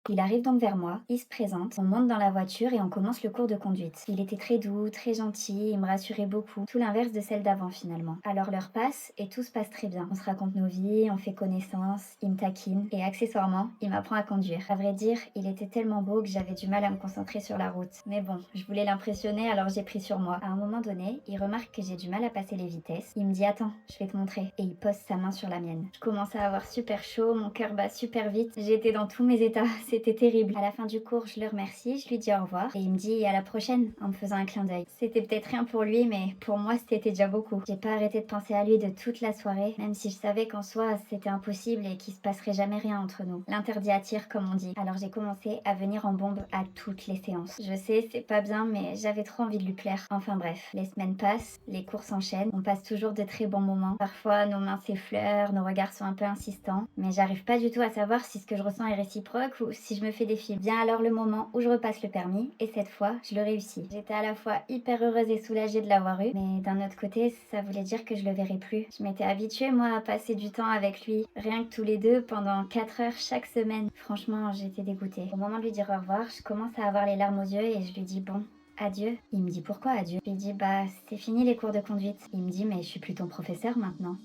Il arrive donc vers moi, il se présente, on monte dans la voiture et on commence le cours de conduite. Il était très doux, très gentil, il me rassurait beaucoup, tout l'inverse de celle d'avant finalement. Alors l'heure passe et tout se passe très bien. On se raconte nos vies, on fait connaissance, il me taquine et accessoirement, il m'apprend à conduire. À vrai dire, il était tellement beau que j'avais du mal à me concentrer sur la route. Mais bon, je voulais l'impressionner alors j'ai pris sur moi. À un moment donné, il remarque que j'ai du mal à passer les vitesses. Il me dit attends, je vais te montrer. Et il pose sa main sur la mienne. Je commence à avoir super chaud, mon cœur bat super vite. J'étais dans tous mes états. C'était terrible. À la fin du cours, je le remercie, je lui dis au revoir et il me dit à la prochaine en me faisant un clin d'œil. C'était peut-être rien pour lui, mais pour moi, c'était déjà beaucoup. J'ai pas arrêté de penser à lui de toute la soirée, même si je savais qu'en soi, c'était impossible et qu'il se passerait jamais rien entre nous. L'interdit attire, comme on dit. Alors j'ai commencé à venir en bombe à toutes les séances. Je sais, c'est pas bien, mais j'avais trop envie de lui plaire. Enfin bref, les semaines passent, les cours s'enchaînent, on passe toujours de très bons moments. Parfois, nos mains s'effleurent, nos regards sont un peu insistants, mais j'arrive pas du tout à savoir si ce que je ressens est réciproque ou si je me fais des films. Vient alors le moment où je repasse le permis, et cette fois, je le réussis. J'étais à la fois hyper heureuse et soulagée de l'avoir eu, mais d'un autre côté, ça voulait dire que je le verrais plus. Je m'étais habituée, moi, à passer du temps avec lui, rien que tous les deux, pendant 4 heures chaque semaine. Franchement, j'étais dégoûtée. Au moment de lui dire au revoir, je commence à avoir les larmes aux yeux et je lui dis bon, adieu. Il me dit pourquoi adieu? Je lui dis bah c'est fini les cours de conduite. Il me dit mais je suis plus ton professeur maintenant.